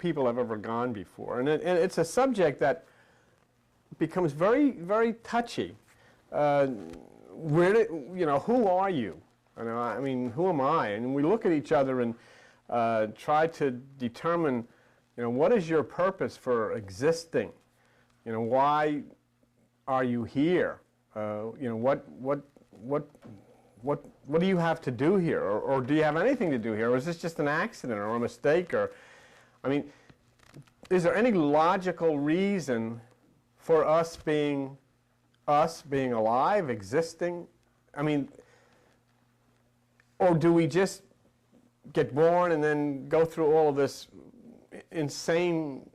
people have ever gone before. And it's a subject that becomes very, very touchy. Who are you? I mean, who am I? And we look at each other and try to determine, what is your purpose for existing? Why are you here? What do you have to do here? Or do you have anything to do here? Or is this just an accident or a mistake? Or, is there any logical reason for us being alive, existing? Or do we just get born and then go through all of this insane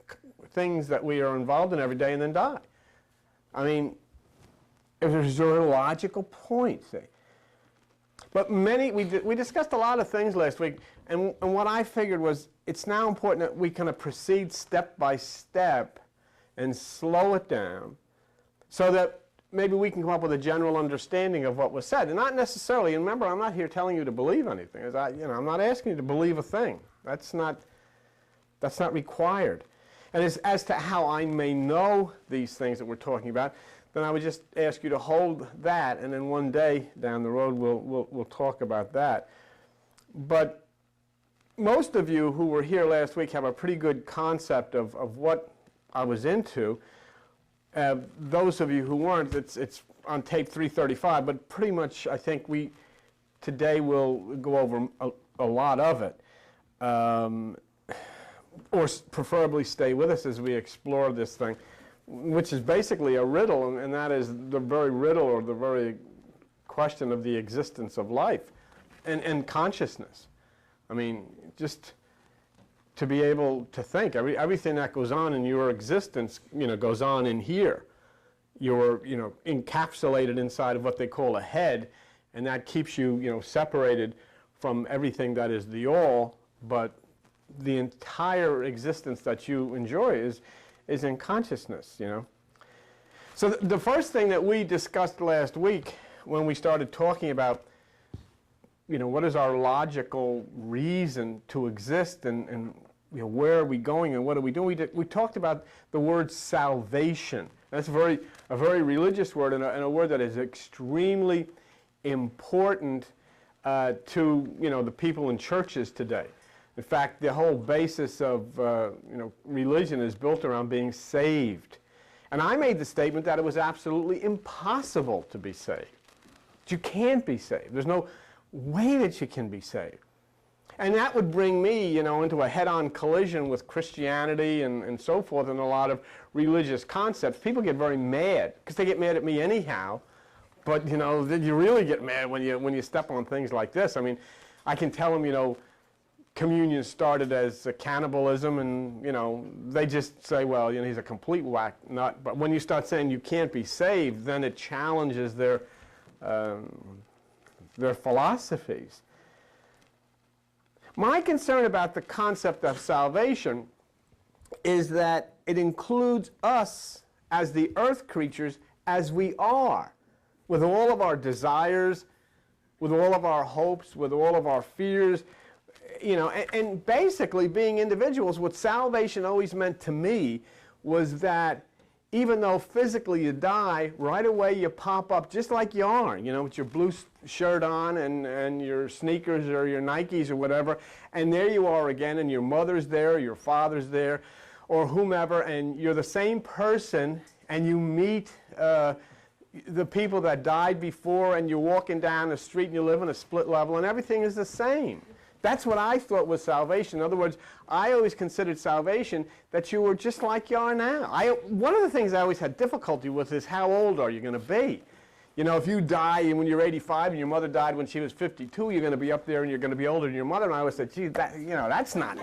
things that we are involved in every day and then die? Is there a logical point, see? But we discussed a lot of things last week, and what I figured was it's now important that we kind of proceed step by step and slow it down so that maybe we can come up with a general understanding of what was said. And not necessarily, and remember, I'm not here telling you to believe anything. I'm not asking you to believe a thing. That's not required. And as to how I may know these things that we're talking about, then I would just ask you to hold that, and then one day down the road we'll talk about that. But most of you who were here last week have a pretty good concept of what I was into. Those of you who weren't, it's on tape 335, but pretty much I think today we'll go over a lot of it. Or preferably stay with us as we explore this thing, which is basically a riddle, and that is the very riddle or the very question of the existence of life and consciousness. Just to be able to think. Everything that goes on in your existence, goes on in here. You're, encapsulated inside of what they call a head, and that keeps you, separated from everything that is the all, but the entire existence that you enjoy is in consciousness, So the first thing that we discussed last week when we started talking about, what is our logical reason to exist and where are we going and what are we doing? We talked about the word salvation. That's a very religious word and a word that is extremely important to the people in churches today. In fact, the whole basis of religion is built around being saved. And I made the statement that it was absolutely impossible to be saved. You can't be saved. There's no way that you can be saved. And that would bring me, into a head-on collision with Christianity and so forth and a lot of religious concepts. People get very mad because they get mad at me anyhow. But, you really get mad when you step on things like this. I can tell them, communion started as cannibalism, and they just say, well, he's a complete whack nut. But when you start saying you can't be saved, then it challenges their philosophies. My concern about the concept of salvation is that it includes us as the earth creatures as we are, with all of our desires, with all of our hopes, with all of our fears. And basically being individuals, what salvation always meant to me was that even though physically you die, right away you pop up just like you are, with your blue shirt on and your sneakers or your Nikes or whatever, and there you are again, and your mother's there, your father's there, or whomever, and you're the same person, and you meet the people that died before, and you're walking down the street and you live on a split level, and everything is the same. That's what I thought was salvation. In other words, I always considered salvation that you were just like you are now. One of the things I always had difficulty with is how old are you going to be? If you die when you're 85 and your mother died when she was 52, you're going to be up there and you're going to be older than your mother. And I always said, gee, that's not,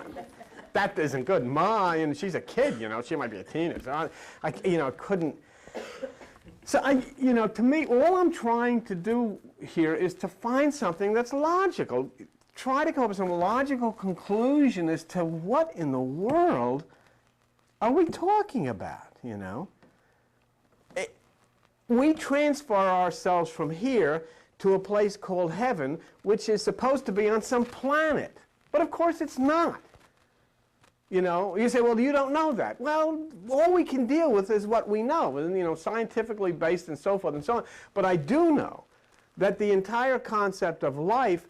that isn't good. Ma, she's a kid, she might be a teenager. I couldn't. So, to me, all I'm trying to do here is to find something that's logical. Try to come up with some logical conclusion as to what in the world are we talking about, We transfer ourselves from here to a place called heaven, which is supposed to be on some planet. But of course it's not. You know, you say, well, you don't know that. Well, all we can deal with is what we know, and, you know, scientifically based and so forth and so on. But I do know that the entire concept of life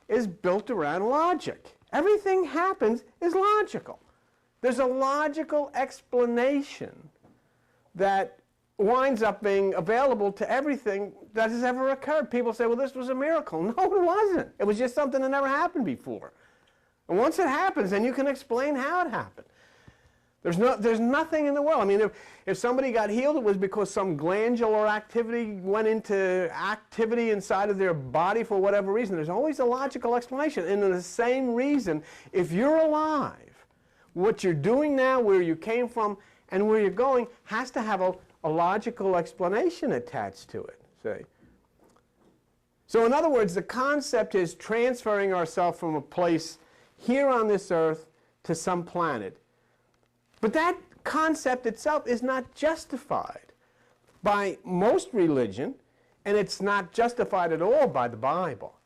is built around logic. Everything happens is logical. There's a logical explanation that winds up being available to everything that has ever occurred. People say, well, this was a miracle. No, it wasn't. It was just something that never happened before. And once it happens, then you can explain how it happened. There's nothing in the world. I mean, if somebody got healed, it was because some glandular activity went into activity inside of their body for whatever reason. There's always a logical explanation. And in the same reason, if you're alive, what you're doing now, where you came from, and where you're going has to have a logical explanation attached to it, see? So in other words, the concept is transferring ourselves from a place here on this earth to some planet. But that concept itself is not justified by most religion, and it's not justified at all by the Bible.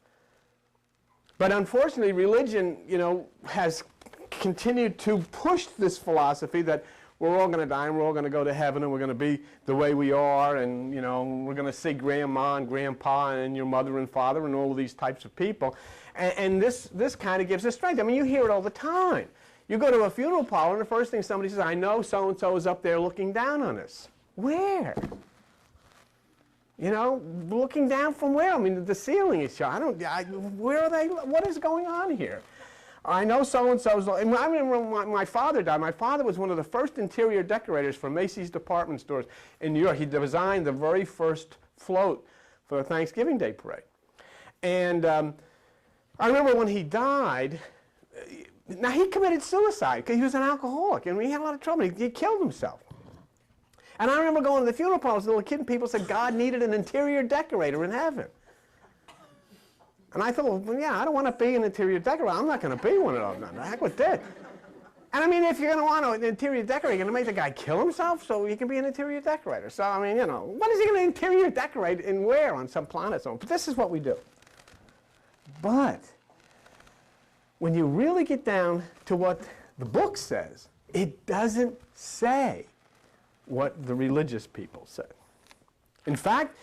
But unfortunately, religion, you know, has continued to push this philosophy that we're all going to die and we're all going to go to heaven and we're going to be the way we are, and, you know, we're going to see grandma and grandpa and your mother and father and all of these types of people. And this kind of gives us strength. I mean, you hear it all the time. You go to a funeral parlor and the first thing somebody says, I know so-and-so is up there looking down on us. Where? You know, looking down from where? I mean, the ceiling is shut. Where are they? What is going on here? I know so-and-so's. I remember when my father died. My father was one of the first interior decorators for Macy's department stores in New York. He designed the very first float for the Thanksgiving Day parade. And I remember when he died, now he committed suicide because he was an alcoholic and he had a lot of trouble. He killed himself. And I remember going to the funeral parlor as a little kid and people said God needed an interior decorator in heaven. And I thought, well, yeah, I don't want to be an interior decorator. I'm not going to be one of those. The heck with that. And I mean, if you're going to want an interior decorator, you're going to make the guy kill himself so you can be an interior decorator. So, I mean, you know, what is he going to interior decorate and where on some planet? But this is what we do. But when you really get down to what the book says, it doesn't say what the religious people say. In fact,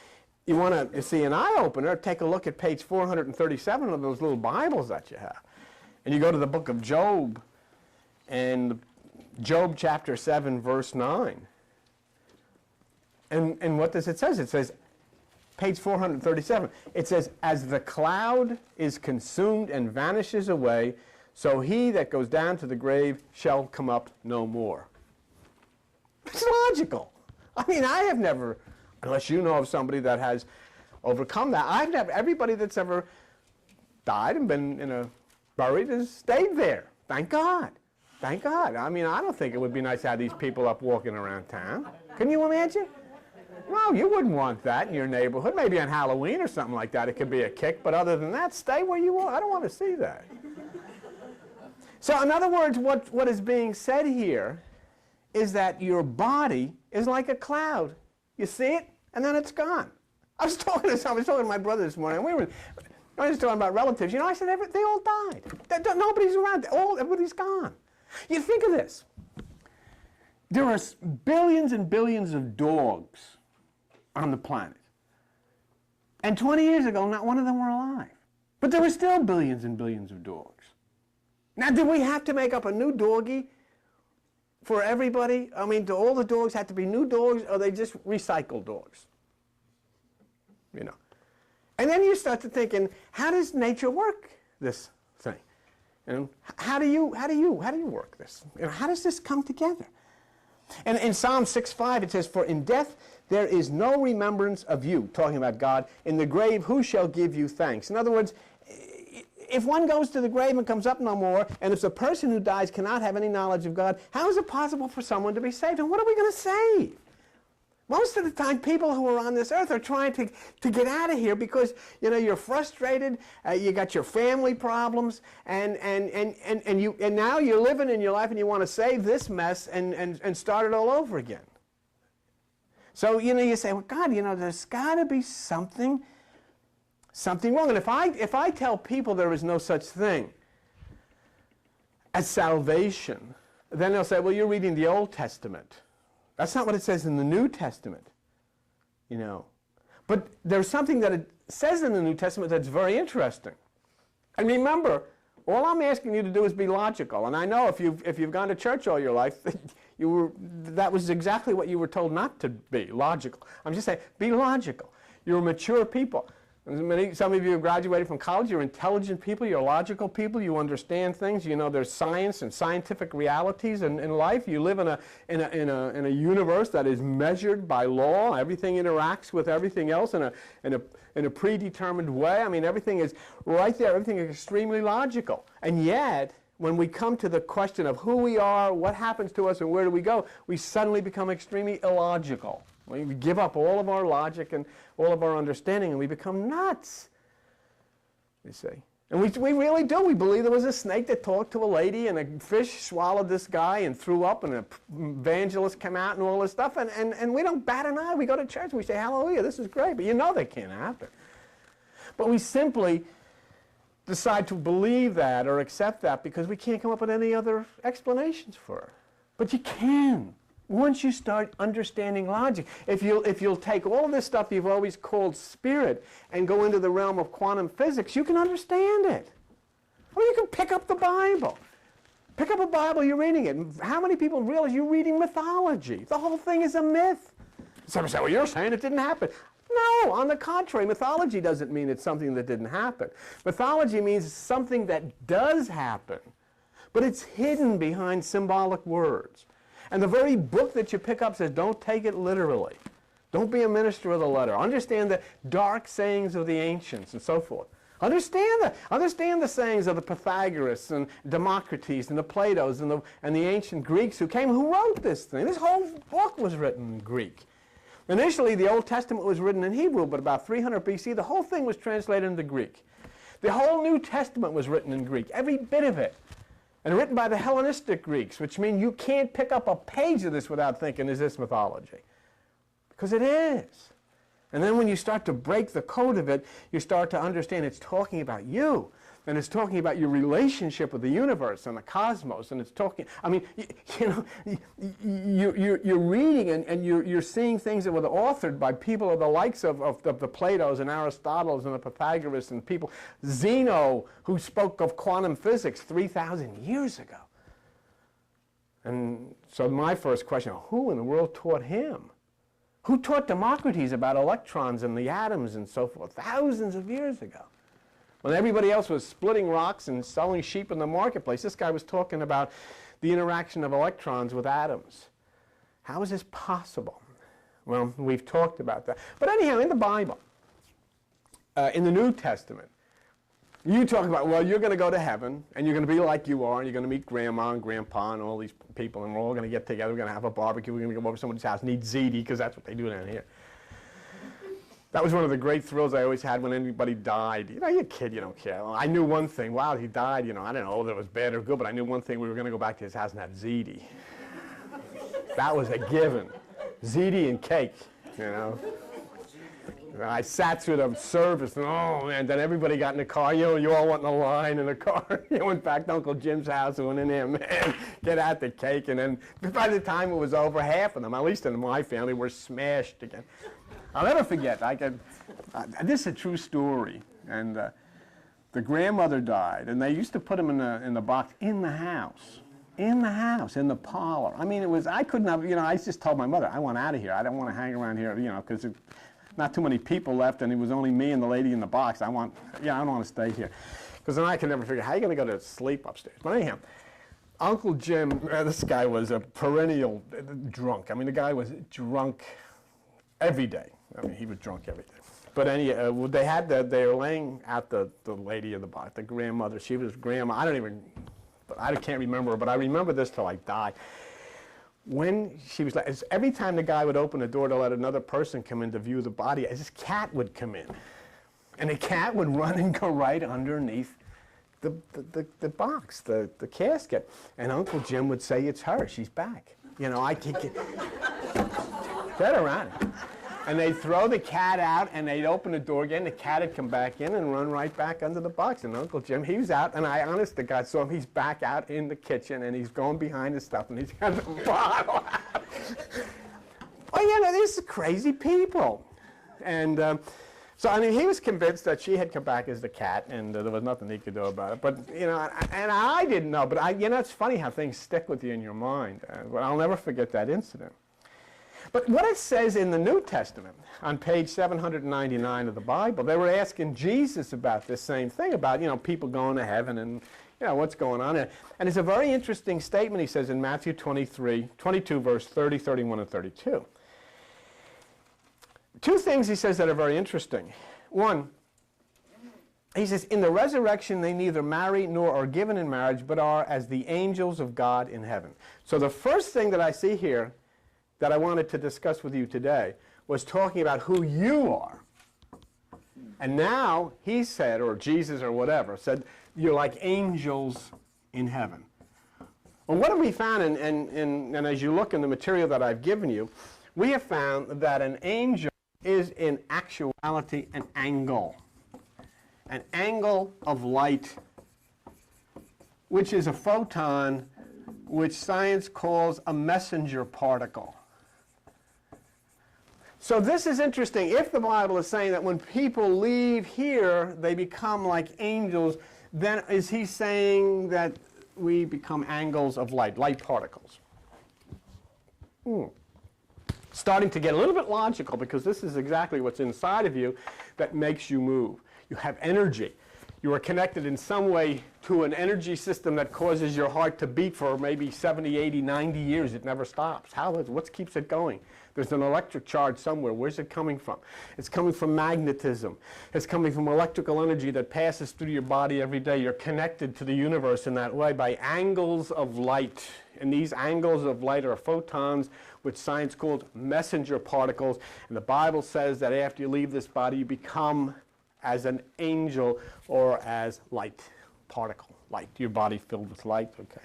you want to see an eye-opener, take a look at page 437 of those little Bibles that you have. And you go to the book of Job, and Job chapter 7, verse 9. And what does it say? It says, page 437, it says, as the cloud is consumed and vanishes away, so he that goes down to the grave shall come up no more. It's logical. I mean, I have never, unless you know of somebody that has overcome that, I've never, everybody that's ever died and been buried has stayed there. Thank God. Thank God. I mean, I don't think it would be nice to have these people up walking around town. Can you imagine? No, you wouldn't want that in your neighborhood. Maybe on Halloween or something like that, it could be a kick. But other than that, stay where you are. I don't want to see that. So in other words, what is being said here is that your body is like a cloud. You see it, and then it's gone. I was talking to my brother this morning. I was talking about relatives. You know, I said, they all died. Nobody's around. Everybody's gone. You think of this. There are billions and billions of dogs on the planet. And 20 years ago, not one of them were alive. But there were still billions and billions of dogs. Now, do we have to make up a new doggy for everybody? I mean, do all the dogs have to be new dogs, or are they just recycled dogs? You know. And then you start to thinking, how does nature work this thing? And how do you work this? You know, how does this come together? And in Psalm 6:5 it says, for in death there is no remembrance of you, talking about God. In the grave, who shall give you thanks? In other words, if one goes to the grave and comes up no more, and if the person who dies cannot have any knowledge of God, how is it possible for someone to be saved? And what are we going to save? Most of the time, people who are on this earth are trying to get out of here because, you know, you're frustrated, you got your family problems, and now you're living in your life and you want to save this mess and start it all over again. So, you know, you say, well, God, you know, there's got to be something wrong. And if I tell people there is no such thing as salvation, then they'll say, well, you're reading the Old Testament. That's not what it says in the New Testament, you know. But there's something that it says in the New Testament that's very interesting. And remember, all I'm asking you to do is be logical. And I know if you've gone to church all your life, that was exactly what you were told not to be, logical. I'm just saying, be logical. You're mature people. Some of you have graduated from college. You're intelligent people. You're logical people. You understand things. You know there's science and scientific realities in life. You live in a universe that is measured by law. Everything interacts with everything else in a predetermined way. I mean, everything is right there. Everything is extremely logical. And yet, when we come to the question of who we are, what happens to us, and where do we go, we suddenly become extremely illogical. We give up all of our logic and all of our understanding, and we become nuts, you see. And we really do. We believe there was a snake that talked to a lady, and a fish swallowed this guy and threw up, and an evangelist came out and all this stuff, and we don't bat an eye. We go to church, we say, hallelujah, this is great, but you know that can't happen. But we simply decide to believe that or accept that because we can't come up with any other explanations for it. But you can. Once you start understanding logic, if you'll take all of this stuff you've always called spirit and go into the realm of quantum physics, you can understand it. Or you can pick up the Bible. Pick up a Bible, you're reading it. How many people realize you're reading mythology? The whole thing is a myth. Some say, well, you're saying it didn't happen. No, on the contrary, mythology doesn't mean it's something that didn't happen. Mythology means something that does happen, but it's hidden behind symbolic words. And the very book that you pick up says, don't take it literally. Don't be a minister of the letter. Understand the dark sayings of the ancients and so forth. Understand the sayings of the Pythagoras and Democritus and the Platos and the ancient Greeks who wrote this thing. This whole book was written in Greek. Initially, the Old Testament was written in Hebrew, but about 300 BC, the whole thing was translated into Greek. The whole New Testament was written in Greek, every bit of it. And written by the Hellenistic Greeks, which means you can't pick up a page of this without thinking, is this mythology? Because it is. And then when you start to break the code of it, you start to understand it's talking about you. And it's talking about your relationship with the universe and the cosmos. And it's talking, I mean, you're reading and you're seeing things that were authored by people of the likes of the Platos and Aristotles and the Pythagoras and people. Zeno, who spoke of quantum physics 3,000 years ago. And so my first question, who in the world taught him? Who taught Democritus about electrons and the atoms and so forth thousands of years ago? When everybody else was splitting rocks and selling sheep in the marketplace, this guy was talking about the interaction of electrons with atoms. How is this possible? Well, we've talked about that. But anyhow, in the Bible, in the New Testament, you talk about, well, you're going to go to heaven, and you're going to be like you are, and you're going to meet grandma and grandpa and all these people, and we're all going to get together, we're going to have a barbecue, we're going to go over to somebody's house and eat ziti, because that's what they do down here. That was one of the great thrills I always had when anybody died. You know, you're a kid, you don't care. Well, I knew one thing. Wow, he died. You know, I don't know whether it was bad or good, but I knew one thing. We were going to go back to his house and have ziti. That was a given. Ziti and cake, you know. I sat through the service, and oh, man, then everybody got in the car. You know, you all went in a line in the car. You went back to Uncle Jim's house and went in there, man, get out the cake. And then by the time it was over, half of them, at least in my family, were smashed again. I'll never forget. This is a true story. And the grandmother died, and they used to put him in the box in the house. In the house, in the parlor. I mean, I couldn't have, you know, I just told my mother, I want out of here. I don't want to hang around here, you know, because not too many people left, and it was only me and the lady in the box. I don't want to stay here. Because then I could never figure, how are you going to go to sleep upstairs? But anyhow, Uncle Jim, this guy was a perennial drunk. I mean, the guy was drunk every day. I mean, he was drunk every day. But anyhow, they were laying out the lady in the box, the grandmother. She was grandma. I can't remember her, but I remember this till I die. When she was like, every time the guy would open the door to let another person come in to view the body, this cat would come in. And the cat would run and go right underneath the box, the casket. And Uncle Jim would say, it's her, she's back. You know, I can't get her out. And they'd throw the cat out, and they'd open the door again. The cat would come back in and run right back under the box. And Uncle Jim, he was out, and I honest to God saw him. He's back out in the kitchen, and he's going behind the stuff, and he's got the bottle out. Well, you know, these are crazy people. And so, I mean, he was convinced that she had come back as the cat, and there was nothing he could do about it. But, you know, and I didn't know. But, you know, it's funny how things stick with you in your mind. But I'll never forget that incident. But what it says in the New Testament, on page 799 of the Bible, they were asking Jesus about this same thing, about, you know, people going to heaven and, you know, what's going on there. And it's a very interesting statement, he says, in Matthew 22, verse 30, 31, and 32. Two things he says that are very interesting. One, he says, in the resurrection they neither marry nor are given in marriage, but are as the angels of God in heaven. So the first thing that I see here that I wanted to discuss with you today was talking about who you are. And now he said, or Jesus or whatever, said, you're like angels in heaven. Well, what have we found, and as you look in the material that I've given you, we have found that an angel is in actuality an angle of light, which is a photon, which science calls a messenger particle. So this is interesting. If the Bible is saying that when people leave here, they become like angels, then is he saying that we become angles of light particles? Starting to get a little bit logical, because this is exactly what's inside of you that makes you move. You have energy. You are connected in some way to an energy system that causes your heart to beat for maybe 70, 80, 90 years. It never stops. What keeps it going? There's an electric charge somewhere. Where's it coming from? It's coming from magnetism. It's coming from electrical energy that passes through your body every day. You're connected to the universe in that way by angles of light. And these angles of light are photons, which science calls messenger particles. And the Bible says that after you leave this body, you become as an angel or as light particle. Light, your body filled with light, okay.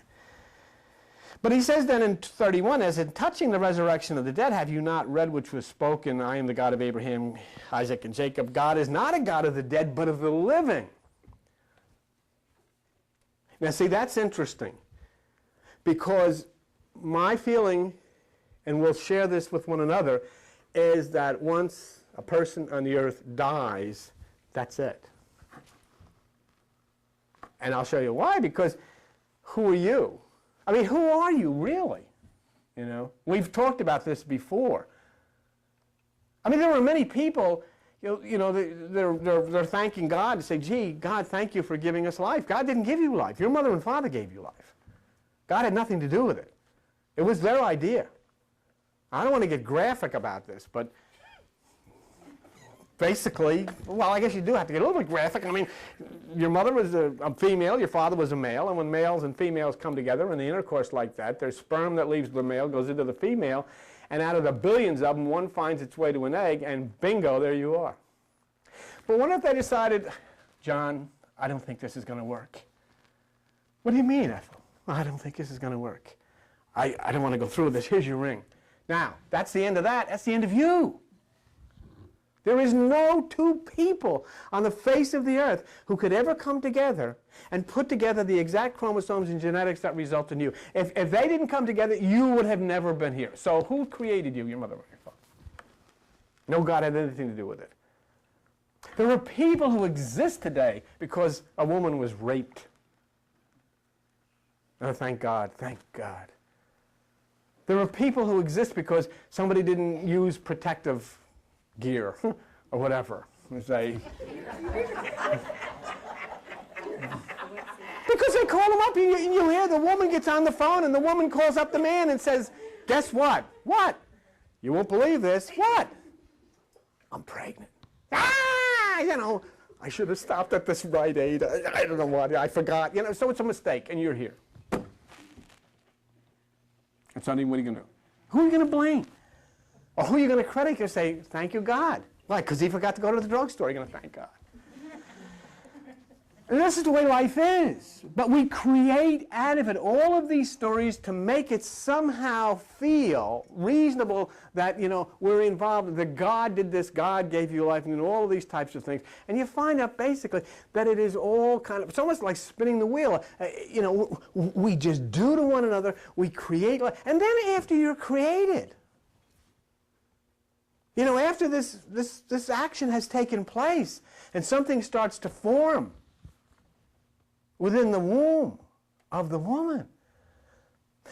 But he says then in 31, as in touching the resurrection of the dead, have you not read which was spoken, I am the God of Abraham, Isaac, and Jacob. God is not a God of the dead, but of the living. Now see, that's interesting, because my feeling, and we'll share this with one another, is that once a person on the earth dies, that's it. And I'll show you why, because who are you? I mean, who are you really? You know, we've talked about this before. I mean, there are many people, you know, they're thanking God to say, gee, God, thank you for giving us life. God didn't give you life. Your mother and father gave you life. God had nothing to do with it. It was their idea. I don't want to get graphic about this, but basically, well, I guess you do have to get a little bit graphic. I mean, your mother was a female, your father was a male, and when males and females come together in the intercourse like that, there's sperm that leaves the male, goes into the female, and out of the billions of them, one finds its way to an egg, and bingo, there you are. But what if they decided, John, I don't think this is going to work? What do you mean, Ethel? Well, I don't think this is going to work. I don't want to go through this. Here's your ring. Now, that's the end of that. That's the end of you. There is no two people on the face of the earth who could ever come together and put together the exact chromosomes and genetics that result in you. If they didn't come together, you would have never been here. So who created you? Your mother or your father. No God had anything to do with it. There are people who exist today because a woman was raped. Oh, thank God, thank God. There are people who exist because somebody didn't use protective gear or whatever. Because they call them up, and you hear the woman gets on the phone, and the woman calls up the man and says, guess what? What? You won't believe this. What? I'm pregnant. Ah! You know, I should have stopped at this Rite Aid. I don't know what. I forgot. You know, so it's a mistake, and you're here. And suddenly, what are you going to do? Who are you going to blame? Or who are you going to credit? You say, thank you, God. Why? Because he forgot to go to the drugstore. You're going to thank God. And this is the way life is. But we create out of it all of these stories to make it somehow feel reasonable that, you know, we're involved, that God did this, God gave you life, and all of these types of things. And you find out basically that it is all kind of, it's almost like spinning the wheel. You know, we just do to one another, we create life. And then after you're created, you know, after this action has taken place and something starts to form within the womb of the woman,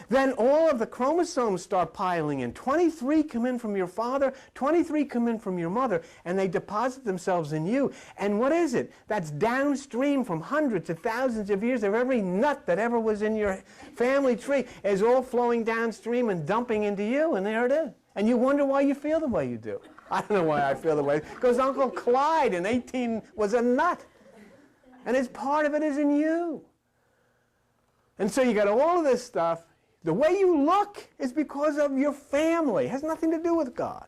then all of the chromosomes start piling in. 23 come in from your father, 23 come in from your mother, and they deposit themselves in you. And what is it? That's downstream from hundreds of thousands of years of every nut that ever was in your family tree is all flowing downstream and dumping into you, and there it is. And you wonder why you feel the way you do. I don't know why I feel the way, because Uncle Clyde in 18 was a nut. And it's part of it is in you. And so you got all of this stuff. The way you look is because of your family. It has nothing to do with God.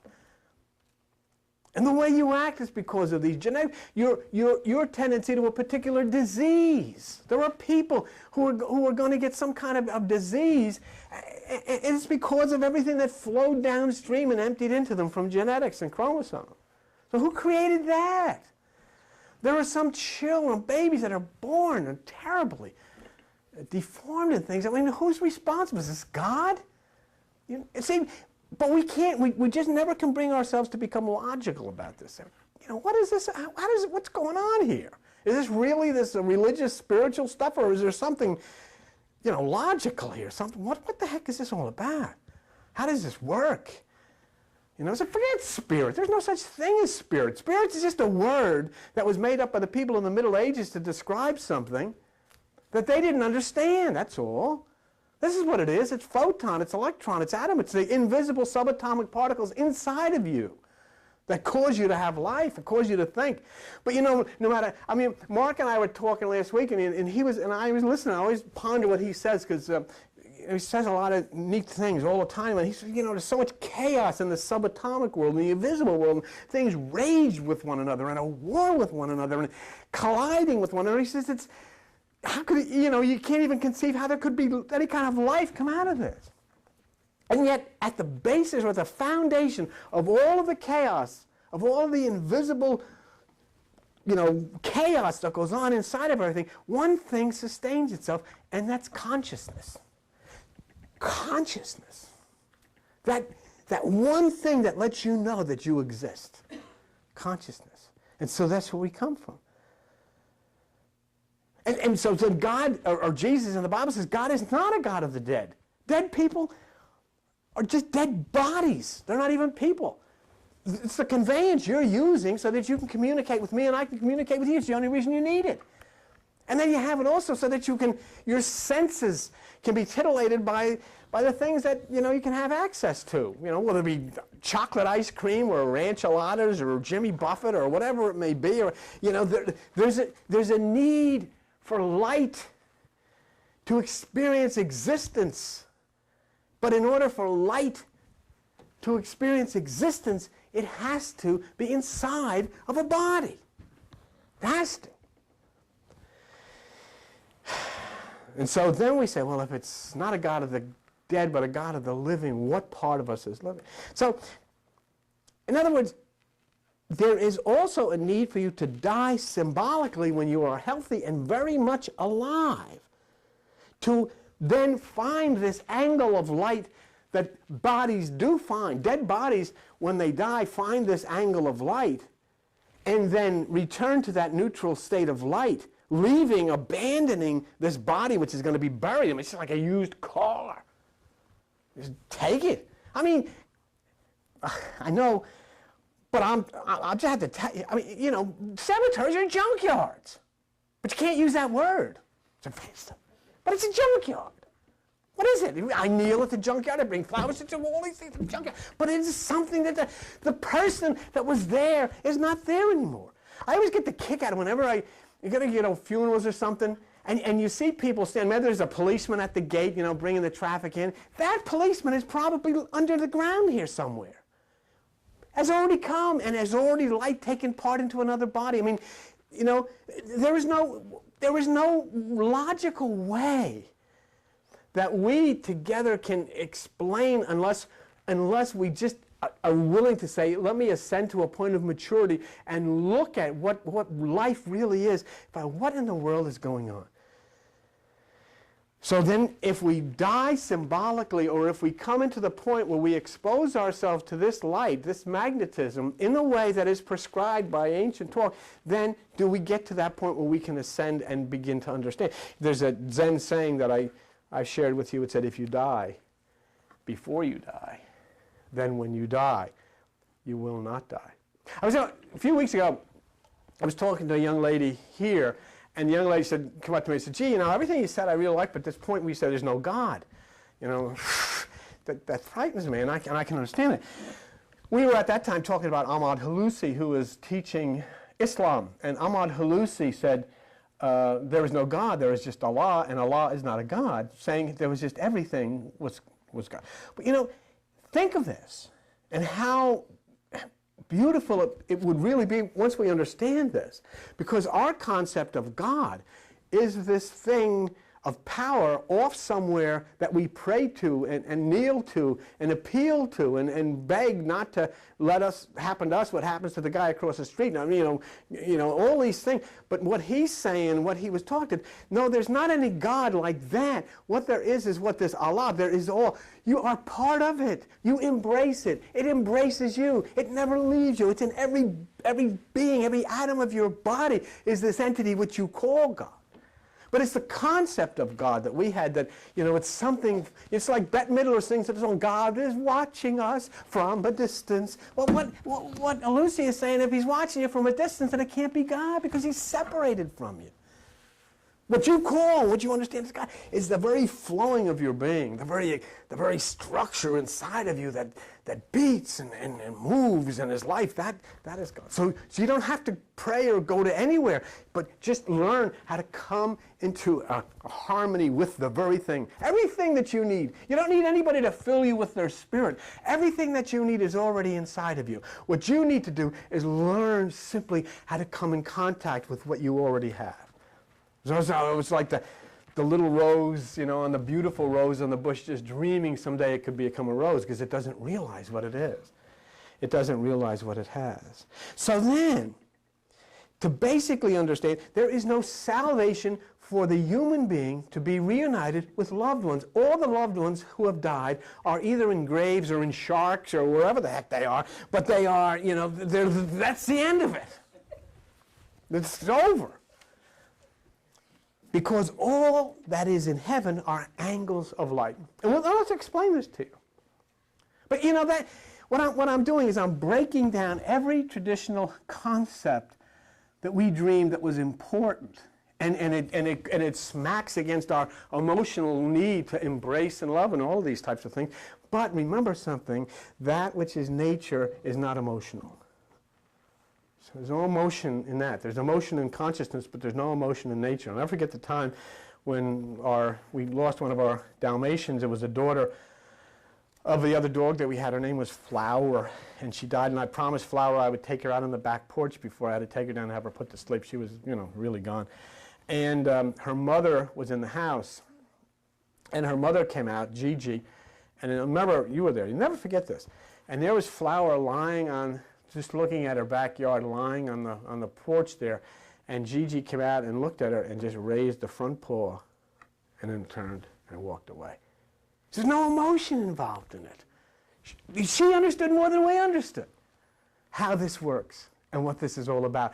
And the way you act is because of these genetic, your tendency to a particular disease. There are people who are going to get some kind of disease. It's because of everything that flowed downstream and emptied into them from genetics and chromosomes. So who created that? There are some children, babies that are born and terribly deformed and things. I mean, who's responsible? Is this God? See, but we can't. We just never can bring ourselves to become logical about this. You know, what is this? What's going on here? Is this really this religious, spiritual stuff, or is there something, you know, logical here? Something. What the heck is this all about? How does this work? You know, so forget spirit. There's no such thing as spirit. Spirit is just a word that was made up by the people in the Middle Ages to describe something that they didn't understand, that's all. This is what it is. It's photon, it's electron, it's atom. It's the invisible subatomic particles inside of you that cause you to have life, that cause you to think. But you know, no matter, I mean, Mark and I were talking last week, and I was listening. I always ponder what he says, because he says a lot of neat things all the time. And he says, you know, there's so much chaos in the subatomic world, in the invisible world. And things rage with one another and at war with one another and colliding with one another. He says, it's, how could it, you know, you can't even conceive how there could be any kind of life come out of this. And yet, at the basis or at the foundation of all of the chaos, of all the invisible, you know, chaos that goes on inside of everything, one thing sustains itself, and that's consciousness. Consciousness. That one thing that lets you know that you exist. Consciousness. And so that's where we come from. And so God, or Jesus in the Bible says, God is not a God of the dead. Dead people are just dead bodies. They're not even people. It's the conveyance you're using so that you can communicate with me and I can communicate with you. It's the only reason you need it. And then you have it also so that your senses can be titillated by the things that, you know, you can have access to. You know, whether it be chocolate ice cream or rancholadas or Jimmy Buffett or whatever it may be. Or, you know, there's a need for light to experience existence. But in order for light to experience existence, it has to be inside of a body. It has to. And so then we say, well, if it's not a God of the dead, but a God of the living, what part of us is living? So, in other words, there is also a need for you to die symbolically when you are healthy and very much alive, to then find this angle of light that bodies do find. Dead bodies, when they die, find this angle of light and then return to that neutral state of light, abandoning this body which is going to be buried. I mean, it's just like a used car. Just take it. I mean, I know, but I'll just have to tell you, I mean, you know, cemeteries are junkyards. But you can't use that word. It's offensive. But it's a junkyard. What is it? I kneel at the junkyard, I bring flowers to all these things at the junkyard. But it is something that the person that was there is not there anymore. I always get the kick out of whenever you're going to, you know, funerals or something, and you see people stand, maybe there's a policeman at the gate, you know, bringing the traffic in. That policeman is probably under the ground here somewhere. Has already come and has already taken part into another body. I mean, You know, there is no logical way that we together can explain unless we just are willing to say, let me ascend to a point of maturity and look at what life really is. What in the world is going on? So then if we die symbolically, or if we come into the point where we expose ourselves to this light, this magnetism, in a way that is prescribed by ancient talk, then do we get to that point where we can ascend and begin to understand? There's a Zen saying that I shared with you. It said, if you die before you die, then when you die, you will not die. A few weeks ago, I was talking to a young lady here, and the young lady came up to me and said, gee, you know, everything you said I really like, but at this point where you said there's no God, you know, that frightens me, and I can understand it. We were at that time talking about Ahmad Halusi, who was teaching Islam, and Ahmad Halusi said, there is no God, there is just Allah, and Allah is not a God, saying there was just everything was God. But you know, think of this, and how beautiful it would really be once we understand this. Because our concept of God is this thing of power off somewhere that we pray to and kneel to and appeal to and beg not to let us happen to us what happens to the guy across the street. I mean, you know, all these things. But what he's saying, what he was talking, no, there's not any God like that. What there is what this Allah, there is all. You are part of it. You embrace it. It embraces you. It never leaves you. It's in every being, every atom of your body is this entity which you call God. But it's the concept of God that we had that, you know, it's something, it's like Bette Midler sings that song, God is watching us from a distance. Well, what Lucy is saying, if he's watching you from a distance, then it can't be God because he's separated from you. What you call, what you understand as God, is the very flowing of your being, the very structure inside of you that beats and moves and is life. That is God. So you don't have to pray or go to anywhere, but just learn how to come into a harmony with the very thing. Everything that you need. You don't need anybody to fill you with their spirit. Everything that you need is already inside of you. What you need to do is learn simply how to come in contact with what you already have. So it was like the little rose, you know, and the beautiful rose on the bush just dreaming someday it could become a rose because it doesn't realize what it is. It doesn't realize what it has. So then, to basically understand, there is no salvation for the human being to be reunited with loved ones. All the loved ones who have died are either in graves or in sharks or wherever the heck they are, but they are, you know, that's the end of it. It's over. Because all that is in heaven are angles of light. And let's explain this to you. But you know, what I'm doing is I'm breaking down every traditional concept that we dreamed that was important. And it smacks against our emotional need to embrace and love and all of these types of things. But remember something, that which is nature is not emotional. So there's no emotion in that. There's emotion in consciousness, but there's no emotion in nature. I'll never forget the time when we lost one of our Dalmatians. It was a daughter of the other dog that we had. Her name was Flower, and she died, and I promised Flower I would take her out on the back porch before I had to take her down and have her put to sleep. She was, you know, really gone. And her mother was in the house, and her mother came out, Gigi, and remember, you were there. You never forget this. And there was Flower lying on, just looking at her backyard, lying on the porch there, and Gigi came out and looked at her and just raised the front paw and then turned and walked away. There's no emotion involved in it. She understood more than we understood how this works and what this is all about.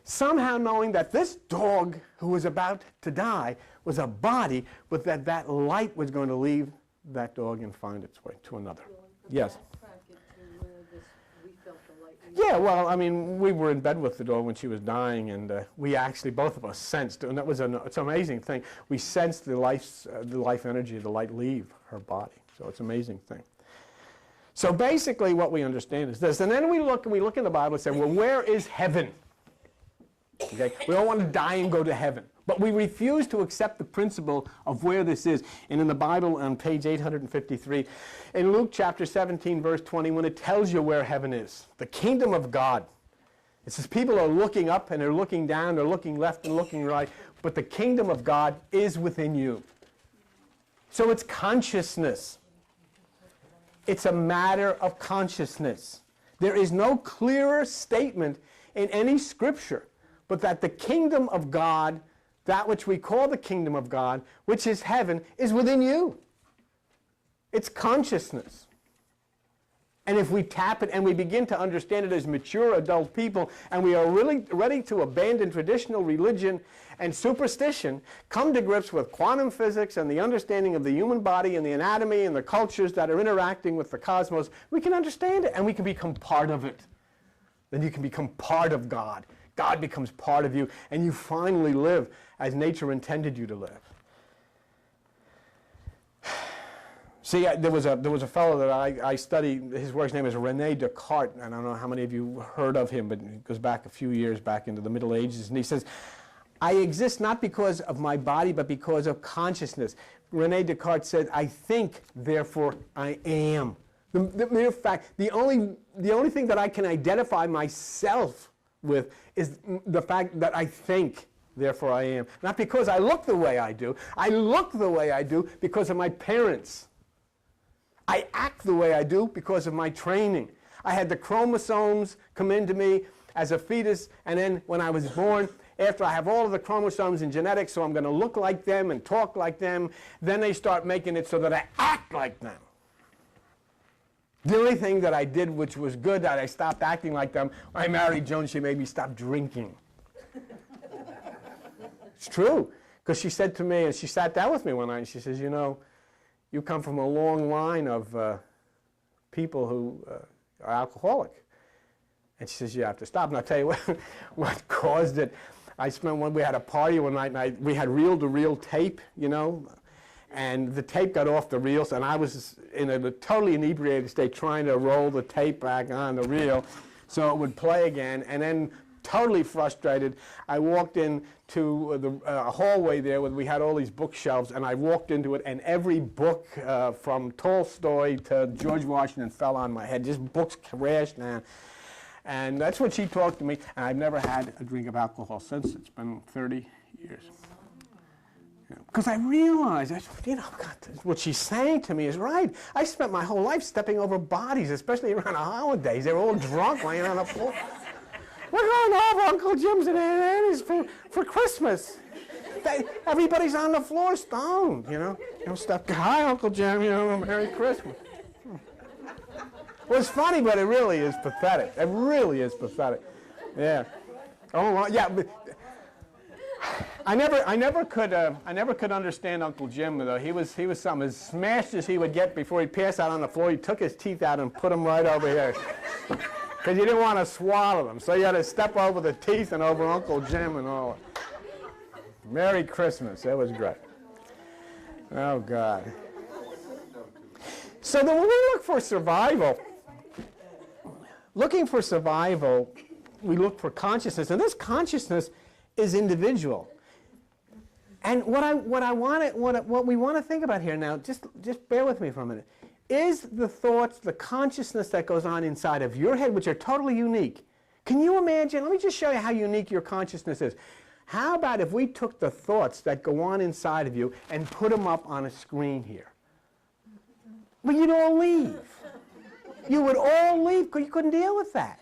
Somehow knowing that this dog who was about to die was a body, but that light was going to leave that dog and find its way to another. Yes? Yeah, well, I mean, we were in bed with the dog when she was dying, and we actually, both of us sensed, and that was it's an amazing thing. We sensed the life energy, the light leave her body. So it's an amazing thing. So basically what we understand is this, and then we look in the Bible and say, well, where is heaven? Okay? We all want to die and go to heaven. But we refuse to accept the principle of where this is. And in the Bible on page 853, in Luke chapter 17, verse 20, when it tells you where heaven is, the kingdom of God It says people are looking up and they're looking down, they're looking left and looking right, but the kingdom of God is within you. So it's consciousness. It's a matter of consciousness. There is no clearer statement in any scripture but that the kingdom of God, that which we call the kingdom of God, which is heaven, is within you. It's consciousness. And if we tap it and we begin to understand it as mature adult people, and we are really ready to abandon traditional religion and superstition, come to grips with quantum physics and the understanding of the human body and the anatomy and the cultures that are interacting with the cosmos, we can understand it and we can become part of it. Then you can become part of God. God becomes part of you, and you finally live as nature intended you to live. See, there was a fellow that I studied, his work's name is René Descartes, and I don't know how many of you heard of him, but it goes back a few years back into the Middle Ages, and he says, I exist not because of my body, but because of consciousness. René Descartes said, I think, therefore I am. The mere fact, the only thing that I can identify myself with is the fact that I think, therefore I am. Not because I look the way I do. I look the way I do because of my parents. I act the way I do because of my training. I had the chromosomes come into me as a fetus, and then when I was born, after I have all of the chromosomes and genetics, so I'm going to look like them and talk like them, then they start making it so that I act like them. The only thing that I did which was good, that I stopped acting like them, when I married Joan, she made me stop drinking. It's true, because she said to me, and she sat down with me one night, and she says, you know, you come from a long line of people who are alcoholic. And she says, you have to stop. And I'll tell you what caused it. We had a party one night, and we had reel-to-reel tape, you know, and the tape got off the reels, and I was in a totally inebriated state trying to roll the tape back on the reel so it would play again, and then totally frustrated, I walked into the hallway there where we had all these bookshelves, and I walked into it, and every book from Tolstoy to George Washington fell on my head. Just books crashed down. And that's what she talked to me, and I've never had a drink of alcohol since. It's been 30 years. Because I realized, you know, God, what she's saying to me is right. I spent my whole life stepping over bodies, especially around the holidays. They were all drunk laying on the floor. We're going over Uncle Jim's and Aunt Annie's for Christmas. Everybody's on the floor stoned, you know. Stuff. Hi, Uncle Jim, you know, Merry Christmas. Well, it's funny, but it really is pathetic. It really is pathetic. Yeah. Oh, well, yeah. But I never could understand Uncle Jim, though. He was something. As smashed as he would get before he'd pass out on the floor, he took his teeth out and put them right over here. Because you didn't want to swallow them. So you had to step over the teeth and over Uncle Jim and all. Merry Christmas. That was great. Oh, God. So then when we look for survival, we look for consciousness. And this consciousness is individual. And what we want to think about here now, just bear with me for a minute, is the thoughts, the consciousness that goes on inside of your head, which are totally unique. Can you imagine? Let me just show you how unique your consciousness is. How about if we took the thoughts that go on inside of you and put them up on a screen here? Well, you'd all leave. You would all leave because you couldn't deal with that.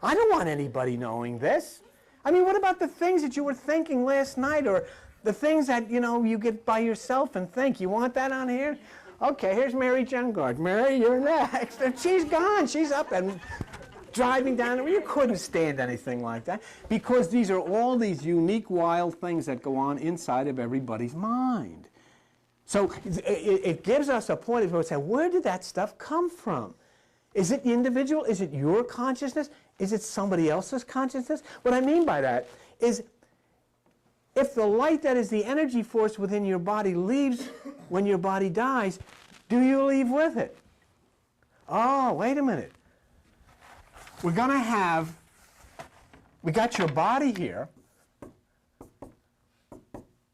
I don't want anybody knowing this. I mean, what about the things that you were thinking last night, or the things that, you know, you get by yourself and think? You want that on here? Okay, here's Mary Jungard. Mary, you're next. And she's gone. She's up and driving down. You couldn't stand anything like that, because these are all these unique, wild things that go on inside of everybody's mind. So it gives us a point of saying, where did that stuff come from? Is it individual? Is it your consciousness? Is it somebody else's consciousness? What I mean by that is, if the light that is the energy force within your body leaves when your body dies, do you leave with it? Oh, wait a minute. We got your body here.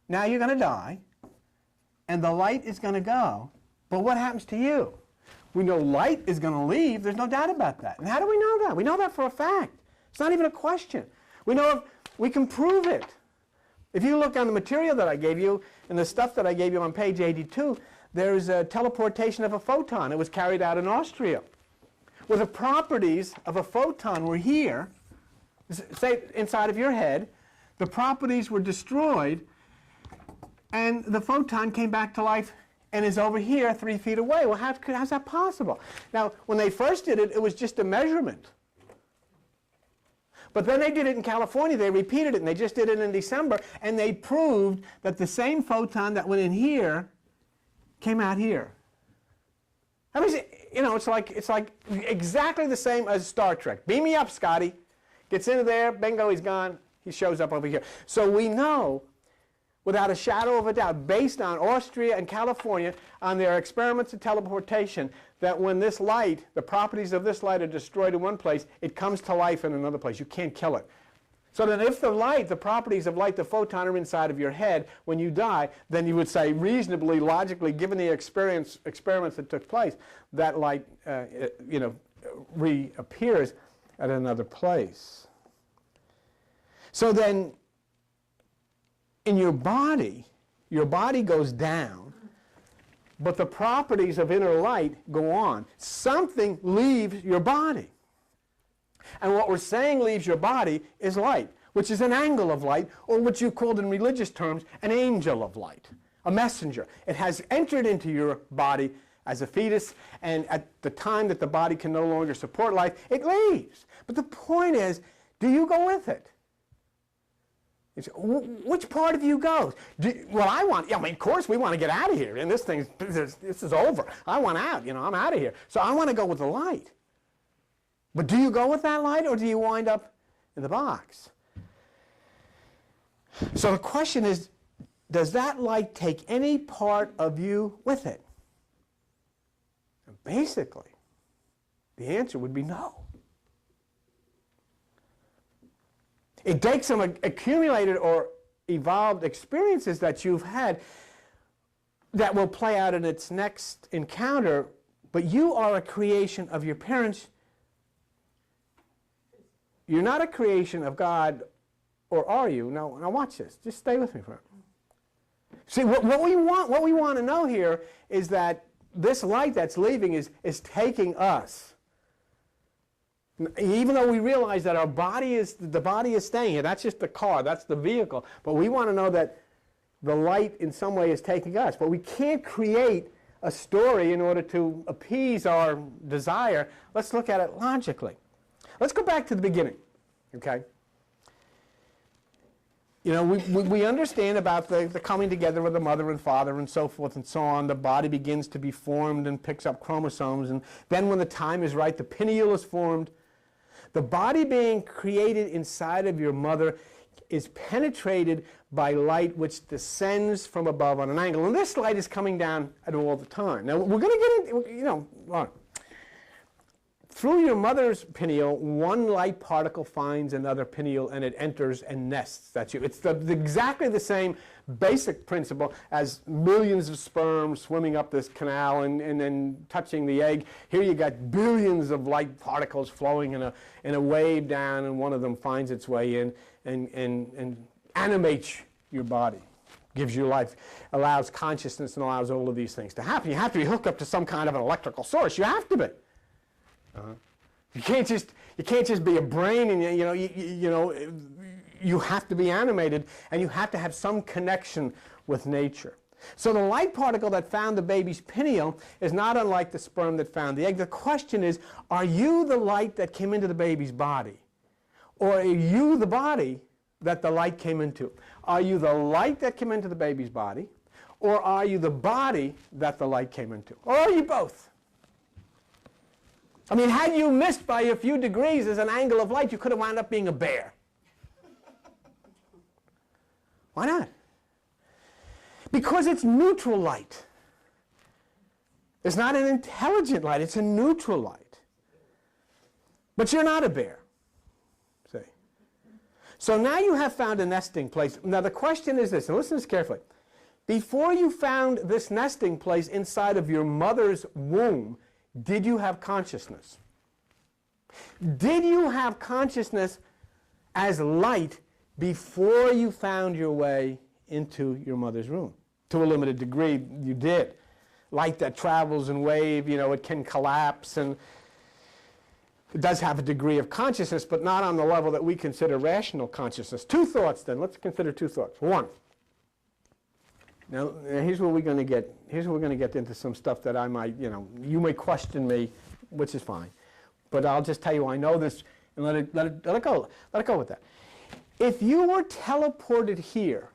Now you're going to die, and the light is going to go. But what happens to you? We know light is going to leave. There's no doubt about that. And how do we know that? We know that for a fact. It's not even a question. We know we can prove it. If you look on the material that I gave you and the stuff that I gave you on page 82, there's a teleportation of a photon. It was carried out in Austria. Well, the properties of a photon were here, say inside of your head. The properties were destroyed, and the photon came back to life and is over here 3 feet away. Well, how's that possible? Now, when they first did it, it was just a measurement. But then they did it in California. They repeated it, and they just did it in December, and they proved that the same photon that went in here came out here. I mean, you know, it's like exactly the same as Star Trek. Beam me up, Scotty. Gets into there, bingo, he's gone. He shows up over here. So we know, without a shadow of a doubt, based on Austria and California, on their experiments of teleportation, that when this light, the properties of this light are destroyed in one place, it comes to life in another place. You can't kill it. So then if the light, the properties of light, the photon are inside of your head, when you die, then you would say reasonably, logically, given the experiments that took place, that light reappears at another place. So then in your body goes down, but the properties of inner light go on. Something leaves your body. And what we're saying leaves your body is light, which is an angle of light, or what you called in religious terms, an angel of light, a messenger. It has entered into your body as a fetus, and at the time that the body can no longer support life, it leaves. But the point is, do you go with it? Which part of you goes? Of course we want to get out of here, and this is over. I want out, I'm out of here. So I want to go with the light. But do you go with that light, or do you wind up in the box? So the question is, does that light take any part of you with it? And basically, the answer would be no. It takes some accumulated or evolved experiences that you've had that will play out in its next encounter, but you are a creation of your parents. You're not a creation of God, or are you? Now watch this. Just stay with me for a minute. See, what we want to know here is that this light that's leaving is taking us. Even though we realize that the body is staying here, that's just the car, that's the vehicle, but we want to know that the light in some way is taking us. But we can't create a story in order to appease our desire. Let's look at it logically. Let's go back to the beginning, okay? We understand about the coming together of the mother and father and so forth and so on. The body begins to be formed and picks up chromosomes, and then when the time is right, the pineal is formed. The body being created inside of your mother is penetrated by light which descends from above on an angle. And this light is coming down at all the time. Now, we're going to get into, through your mother's pineal, one light particle finds another pineal, and it enters and nests. That's you. It's exactly the same basic principle as millions of sperm swimming up this canal and then touching the egg. Here you got billions of light particles flowing in a wave down, and one of them finds its way in and animates your body, gives you life, allows consciousness, and allows all of these things to happen. You have to be hooked up to some kind of an electrical source. You have to be. You can't just be a brain, and you have to be animated, and you have to have some connection with nature. So the light particle that found the baby's pineal is not unlike the sperm that found the egg. The question is, are you the light that came into the baby's body, or are you the body that the light came into? Are you the light that came into the baby's body, or are you the body that the light came into? Or are you both? I mean, had you missed by a few degrees as an angle of light, you could have wound up being a bear. Why not? Because it's neutral light. It's not an intelligent light, it's a neutral light. But you're not a bear. See? So now you have found a nesting place. Now the question is this, and listen to this carefully. Before you found this nesting place inside of your mother's womb, did you have consciousness? Did you have consciousness as light before you found your way into your mother's room? To a limited degree, you did. Light that travels in wave, you know, it can collapse, and it does have a degree of consciousness, but not on the level that we consider rational consciousness. Two thoughts then. Let's consider two thoughts. One. Now, here's where we're going to get. Here's where we're going to get into some stuff that I might, you know, you may question me, which is fine, but I'll just tell you I know this, and let it go. Let it go with that. If you were teleported here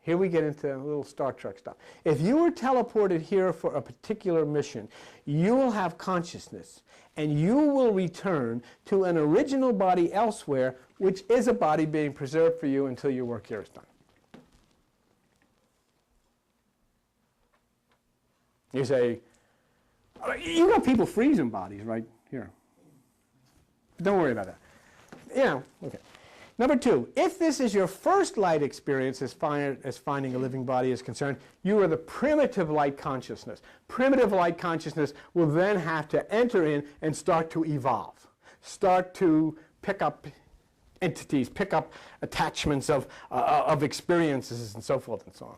we get into a little Star Trek stuff. If you were teleported here for a particular mission, you will have consciousness, and you will return to an original body elsewhere, which is a body being preserved for you until your work here is done. You say, you got people freezing bodies right here. Don't worry about that. Yeah, okay. Number two, if this is your first light experience as finding a living body is concerned, you are the primitive light consciousness. Primitive light consciousness will then have to enter in and start to evolve, start to pick up entities, pick up attachments of experiences and so forth and so on.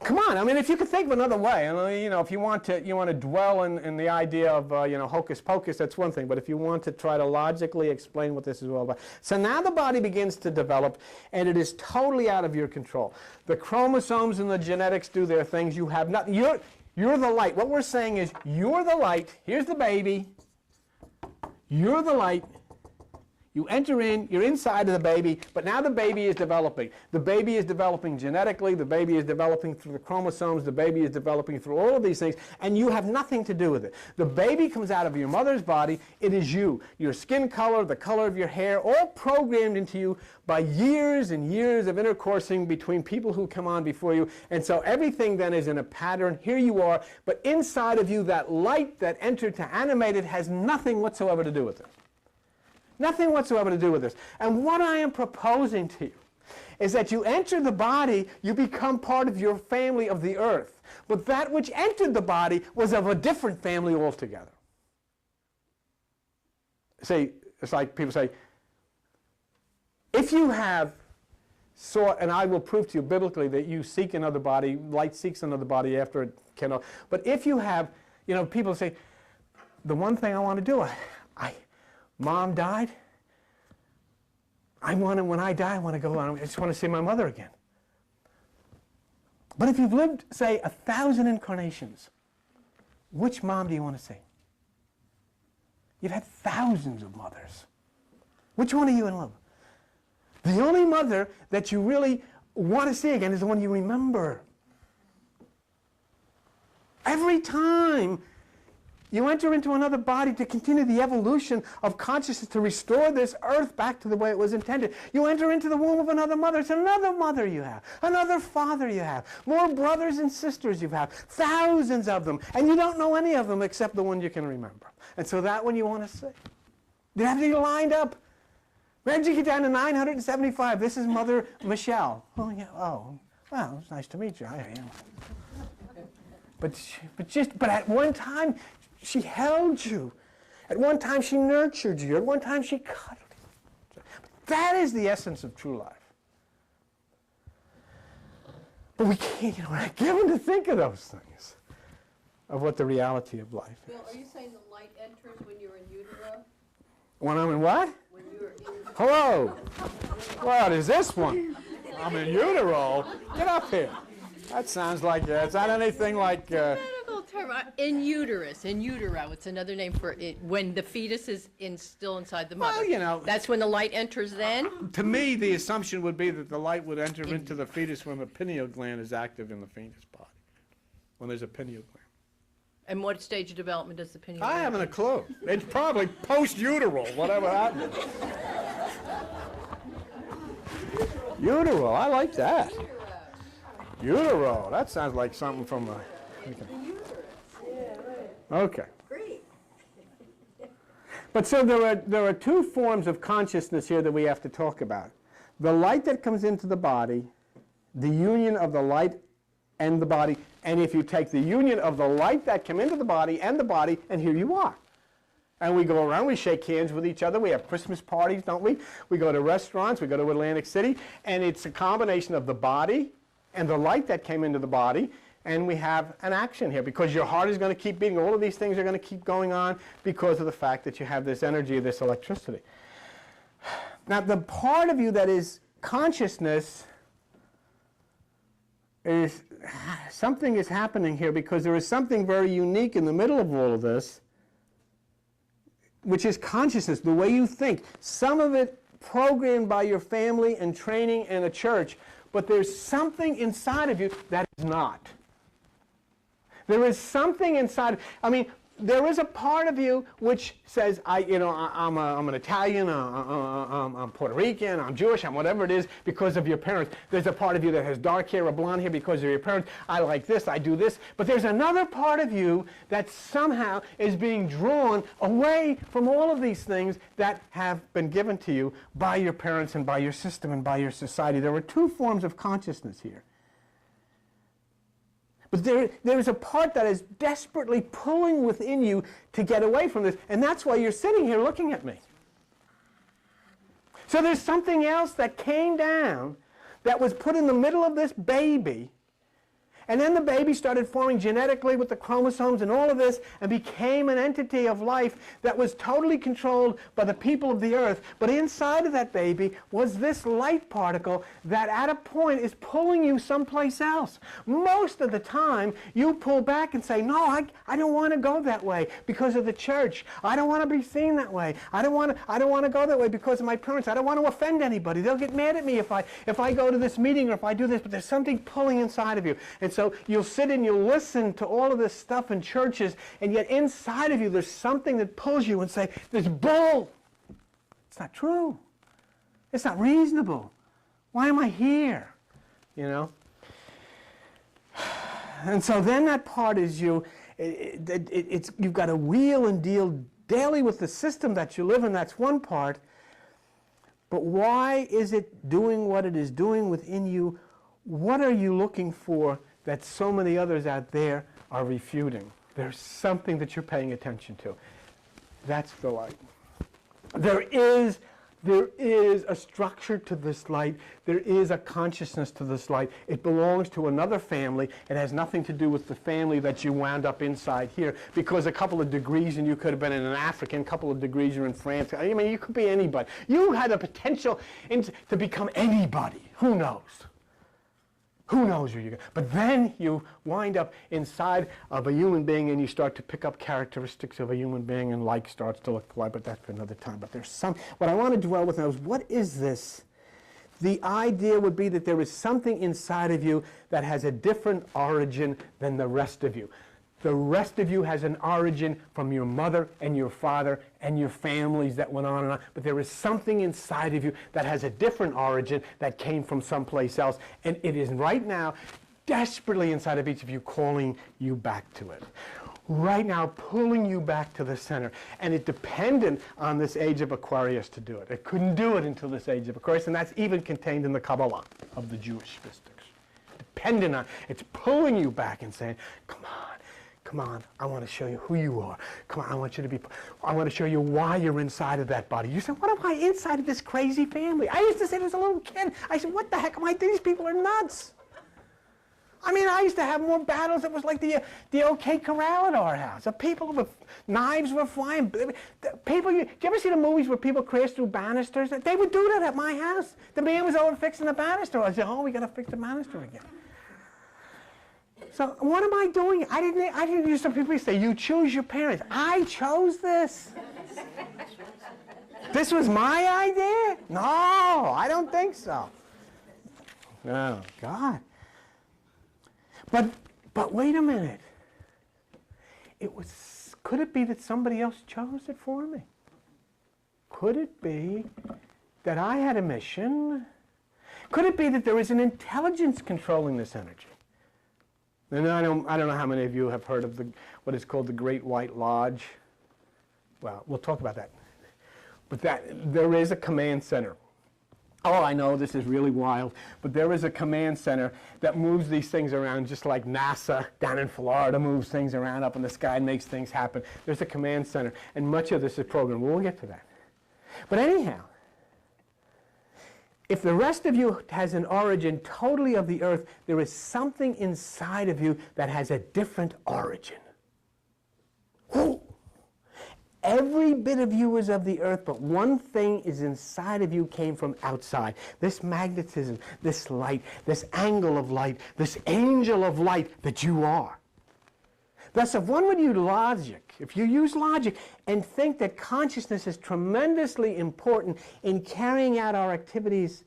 Come on, I mean, if you could think of another way, and you know, if you want to dwell in the idea of you know, hocus pocus, that's one thing. But if you want to try to logically explain what this is all about, so now the body begins to develop, and it is totally out of your control. The chromosomes and the genetics do their things. You have nothing. You're the light. What we're saying is, you're the light. Here's the baby. You're the light. You enter in, you're inside of the baby, but now the baby is developing. The baby is developing genetically, the baby is developing through the chromosomes, the baby is developing through all of these things, and you have nothing to do with it. The baby comes out of your mother's body, it is you. Your skin color, the color of your hair, all programmed into you by years and years of intercoursing between people who come on before you, and so everything then is in a pattern. Here you are, but inside of you, that light that entered to animate it has nothing whatsoever to do with it. Nothing whatsoever to do with this. And what I am proposing to you is that you enter the body, you become part of your family of the earth. But that which entered the body was of a different family altogether. See, it's like people say, if you have sought, and I will prove to you biblically that you seek another body, light seeks another body after it cannot. But if you have, you know, people say, the one thing I want to do, Mom died. When I die, I want to go on. I just want to see my mother again. But if you've lived, say, 1,000 incarnations, which mom do you want to see? You've had thousands of mothers. Which one are you in love with? The only mother that you really want to see again is the one you remember. Every time you enter into another body to continue the evolution of consciousness, to restore this earth back to the way it was intended. You enter into the womb of another mother. It's another mother you have, another father you have, more brothers and sisters you have, thousands of them, and you don't know any of them except the one you can remember. And so that one you want to see. You have to be lined up. Where did you get down to 975? This is Mother Michelle. Oh, yeah. Oh, well, it's nice to meet you. I am. But at one time, she held you. At one time, she nurtured you. At one time, she cuddled you. That is the essence of true life. But we can't, we're not given to think of those things, of what the reality of life is. Bill, are you saying the light enters when you're in utero? When I'm in what? When you're in... Hello. What is this one? I'm in utero. Get up here. That sounds like, it's not anything like... medical term. In uterus, in utero. It's another name for it when the fetus is still inside the mother. Well, you know... That's when the light enters then? To me, the assumption would be that the light would enter into the fetus when the pineal gland is active in the fetus body. When there's a pineal gland. And what stage of development does the pineal I gland? haven't a clue. It's probably post-uteral, whatever happened. Utero, I like that. Utero, that sounds like something from a... Okay. Great. But so there are two forms of consciousness here that we have to talk about. The light that comes into the body, the union of the light and the body, and if you take the union of the light that came into the body, and here you are. And we go around, we shake hands with each other, we have Christmas parties, don't we? We go to restaurants, we go to Atlantic City, and it's a combination of the body and the light that came into the body, and we have an action here because your heart is going to keep beating. All of these things are going to keep going on because of the fact that you have this energy, this electricity. Now, the part of you that is consciousness is something is happening here because there is something very unique in the middle of all of this, which is consciousness, the way you think. Some of it programmed by your family and training and a church, but there's something inside of you that is not. There is something inside. I mean, there is a part of you which says, I'm an Italian, I'm Puerto Rican, I'm Jewish, I'm whatever it is because of your parents. There's a part of you that has dark hair or blonde hair because of your parents. I like this, I do this. But there's another part of you that somehow is being drawn away from all of these things that have been given to you by your parents and by your system and by your society. There are two forms of consciousness here. But there's a part that is desperately pulling within you to get away from this, and that's why you're sitting here looking at me. So there's something else that came down that was put in the middle of this baby, and then the baby started forming genetically with the chromosomes and all of this and became an entity of life that was totally controlled by the people of the earth. But inside of that baby was this light particle that at a point is pulling you someplace else. Most of the time you pull back and say, no, I don't want to go that way because of the church. I don't want to be seen that way. I don't want to go that way because of my parents. I don't want to offend anybody. They'll get mad at me if I go to this meeting or if I do this. But there's something pulling inside of you. And so you'll sit and you'll listen to all of this stuff in churches, and yet inside of you there's something that pulls you and say, this bull. It's not true. It's not reasonable. Why am I here? You know? And so then that part is you've got to wheel and deal daily with the system that you live in. That's one part. But why is it doing what it is doing within you? What are you looking for that so many others out there are refuting? There's something that you're paying attention to. That's the light. There is a structure to this light. There is a consciousness to this light. It belongs to another family. It has nothing to do with the family that you wound up inside here, because a couple of degrees and you could have been in an African, couple of degrees you're in France. I mean, you could be anybody. You had the potential to become anybody. Who knows? Who knows where you're going? But then you wind up inside of a human being and you start to pick up characteristics of a human being, and like starts to look like, but that's for another time. But there's what I want to dwell with now is, what is this? The idea would be that there is something inside of you that has a different origin than the rest of you. The rest of you has an origin from your mother and your father and your families that went on and on. But there is something inside of you that has a different origin that came from someplace else. And it is right now desperately inside of each of you calling you back to it. Right now pulling you back to the center. And it depended on this age of Aquarius to do it. It couldn't do it until this age of Aquarius. And that's even contained in the Kabbalah of the Jewish mystics. Dependent on, it's pulling you back and saying, come on. Come on, I want to show you who you are. Come on, I want to show you why you're inside of that body. You say, what am I inside of this crazy family? I used to say as a little kid, I said, what the heck am I? These people are nuts. I mean, I used to have more battles. It was like the OK Corral at our house. The people with knives were flying. People, do you ever see the movies where people crash through banisters? They would do that at my house. The man was over fixing the banister. I said, oh, we got to fix the banister again. So what am I doing? I didn't use some people say, you choose your parents. I chose this. This was my idea? No, I don't think so. Oh, God. But wait a minute. Could it be that somebody else chose it for me? Could it be that I had a mission? Could it be that there is an intelligence controlling this energy? And I don't know how many of you have heard of what is called the Great White Lodge. Well, we'll talk about that. But there is a command center Oh, I know this is really wild, but there is a command center that moves these things around just like NASA down in Florida moves things around up in the sky and makes things happen. There's a command center, and much of this is programmed. We'll get to that. But anyhow, if the rest of you has an origin totally of the earth, there is something inside of you that has a different origin. Whew. Every bit of you is of the earth, but one thing is inside of you came from outside. This magnetism, this light, this angle of light, this angel of light that you are. Thus, if one would use logic, if you use logic and think that consciousness is tremendously important in carrying out our activities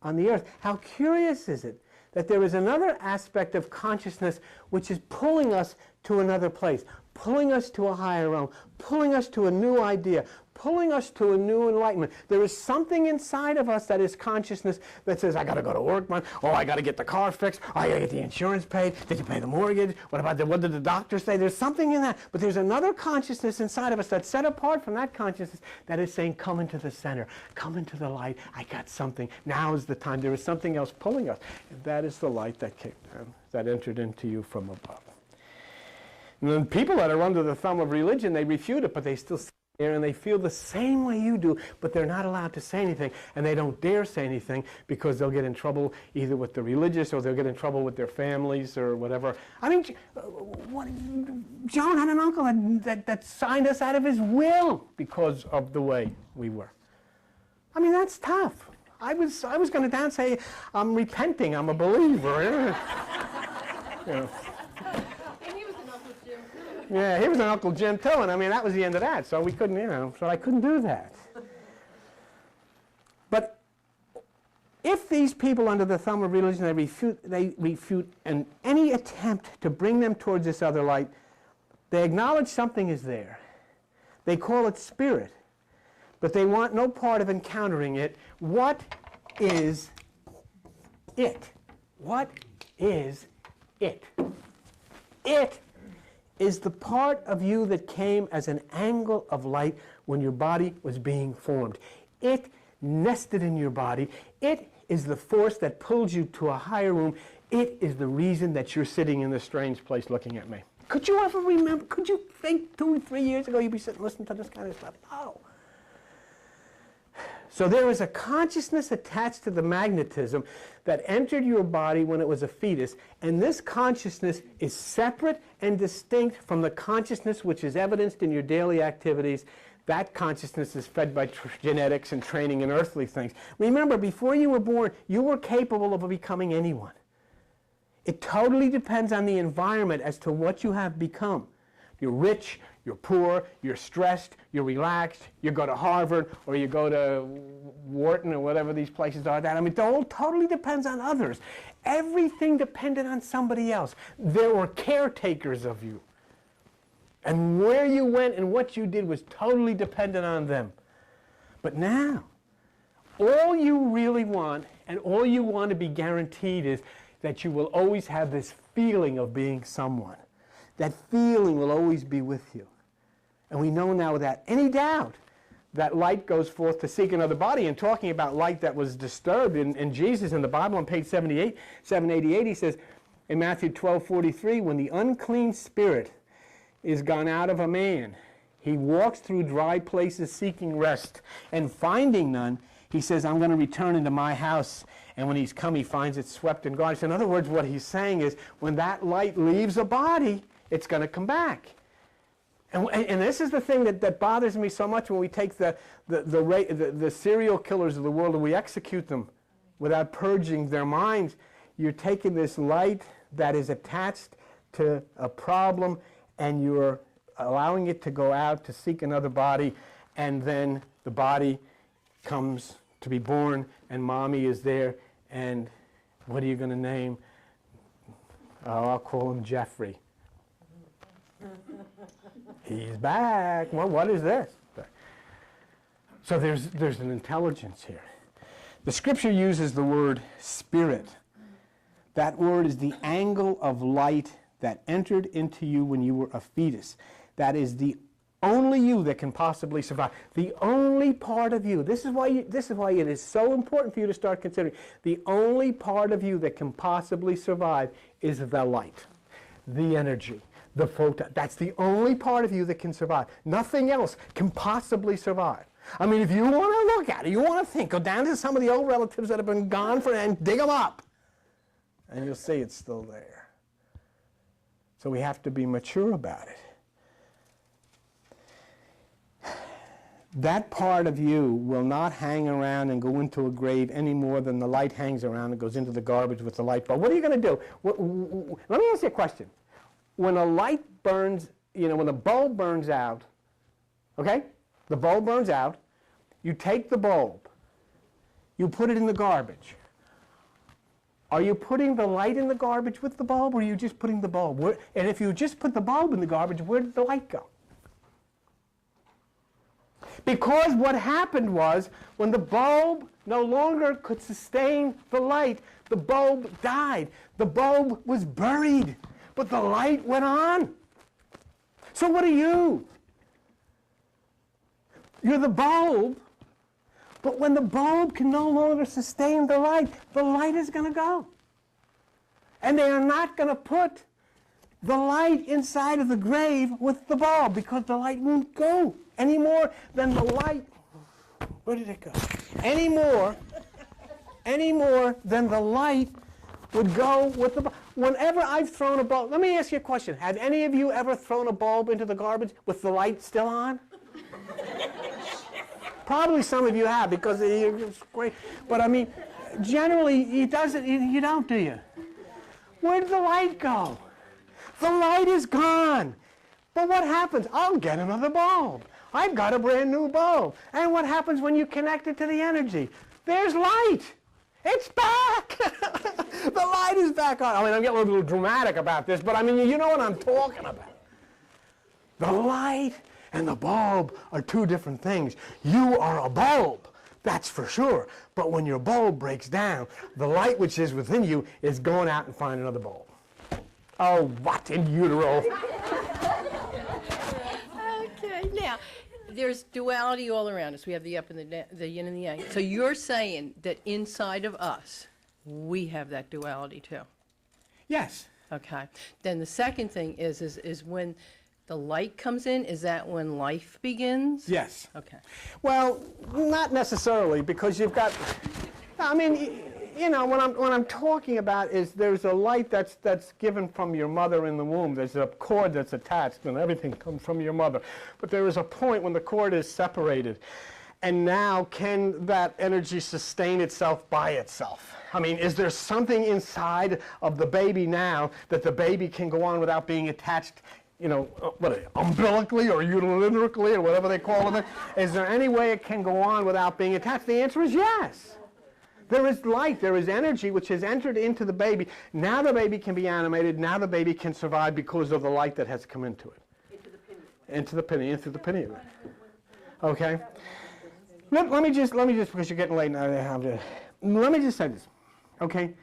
on the earth, how curious is it that there is another aspect of consciousness which is pulling us to another place, pulling us to a higher realm, pulling us to a new idea, pulling us to a new enlightenment. There is something inside of us that is consciousness that says, I got to go to work, man. Oh, I got to get the car fixed. Oh, I got to get the insurance paid. Did you pay the mortgage? What did the doctor say? There's something in that. But there's another consciousness inside of us that's set apart from that consciousness that is saying, come into the center. Come into the light. I got something. Now is the time. There is something else pulling us. And that is the light that came down, that entered into you from above. And then people that are under the thumb of religion, they refute it, but they still sit there and they feel the same way you do, but they're not allowed to say anything, and they don't dare say anything because they'll get in trouble either with the religious or they'll get in trouble with their families or whatever. I mean, John had an uncle that signed us out of his will because of the way we were. I mean, that's tough. I was going to down say, I'm repenting, I'm a believer. You know. Yeah, he was an Uncle Jim too, and I mean, that was the end of that, so we couldn't, so I couldn't do that. But if these people under the thumb of religion, they refute any attempt to bring them towards this other light, they acknowledge something is there. They call it spirit, but they want no part of encountering it. What is it? What is it? It is the part of you that came as an angle of light when your body was being formed. It nested in your body. It is the force that pulled you to a higher room. It is the reason that you're sitting in this strange place looking at me. Could you ever remember, could you think 2 or 3 years ago you'd be sitting listening to this kind of stuff? No. So there is a consciousness attached to the magnetism that entered your body when it was a fetus, and this consciousness is separate and distinct from the consciousness which is evidenced in your daily activities. That consciousness is fed by genetics and training and earthly things. Remember, before you were born, you were capable of becoming anyone. It totally depends on the environment as to what you have become. You're rich, you're poor, you're stressed, you're relaxed, you go to Harvard or you go to Wharton or whatever these places are. I mean, it all totally depends on others. Everything depended on somebody else. There were caretakers of you. And where you went and what you did was totally dependent on them. But now, all you really want and all you want to be guaranteed is that you will always have this feeling of being someone. That feeling will always be with you. And we know now without any doubt that light goes forth to seek another body. And talking about light that was disturbed in Jesus in the Bible on page 788, he says in Matthew 12:43, when the unclean spirit is gone out of a man, he walks through dry places seeking rest, and finding none, he says, I'm going to return into my house. And when he's come, he finds it swept and guarded. So in other words, what he's saying is, when that light leaves a body, it's going to come back. And this is the thing that bothers me so much when we take the serial killers of the world and we execute them without purging their minds. You're taking this light that is attached to a problem and you're allowing it to go out to seek another body, and then the body comes to be born and mommy is there, and what are you going to name? Oh, I'll call him Jeffrey. He's back. Well, what is this? So there's an intelligence here. The scripture uses the word spirit. That word is the angle of light that entered into you when you were a fetus. That is the Only you that can possibly survive. The only part of you, this is why it is so important for you to start considering, the only part of you that can possibly survive is the light, the energy, the photon. That's the only part of you that can survive. Nothing else can possibly survive. I mean, if you want to look at it, you want to think, go down to some of the old relatives that have been gone for and dig them up, and you'll see it's still there. So we have to be mature about it. That part of you will not hang around and go into a grave any more than the light hangs around and goes into the garbage with the light bulb. What are you going to do? Let me ask you a question. When a light burns, when the bulb burns out, okay? The bulb burns out, you take the bulb, you put it in the garbage. Are you putting the light in the garbage with the bulb, or are you just putting the bulb? And if you just put the bulb in the garbage, where did the light go? Because what happened was, when the bulb no longer could sustain the light, the bulb died. The bulb was buried, but the light went on. So what are you? You're the bulb, but when the bulb can no longer sustain the light is going to go. And they are not going to put the light inside of the grave with the bulb, because the light won't go any more than the light. Where did it go? Any more than the light would go with the bulb. Whenever I've thrown a bulb, let me ask you a question. Have any of you ever thrown a bulb into the garbage with the light still on? Probably some of you have, because it's great. But I mean, generally, you don't, do you? Where did the light go? The light is gone. But what happens? I'll get another bulb. I've got a brand new bulb. And what happens when you connect it to the energy? There's light. It's back. The light is back on. I mean, I'm getting a little dramatic about this, but I mean, you know what I'm talking about. The light and the bulb are two different things. You are a bulb, that's for sure. But when your bulb breaks down, the light which is within you is going out and finding another bulb. Oh, what in utero? Okay, now, there's duality all around us. We have the up and the yin and the yang. So you're saying that inside of us, we have that duality too? Yes. Okay. Then the second thing is when the light comes in, is that when life begins? Yes. Okay. Well, not necessarily, because you've got, I mean, what I'm talking about is there's a light that's given from your mother in the womb. There's a cord that's attached, and everything comes from your mother. But there is a point when the cord is separated. And now, can that energy sustain itself by itself? I mean, is there something inside of the baby now that the baby can go on without being attached, umbilically or uterally or whatever they call it? Is there any way it can go on without being attached? The answer is yes. There is light, there is energy which has entered into the baby. Now the baby can be animated, now the baby can survive because of the light that has come into it. Into the pineal. Okay? Let me just, because you're getting late now, let me just say this. Okay?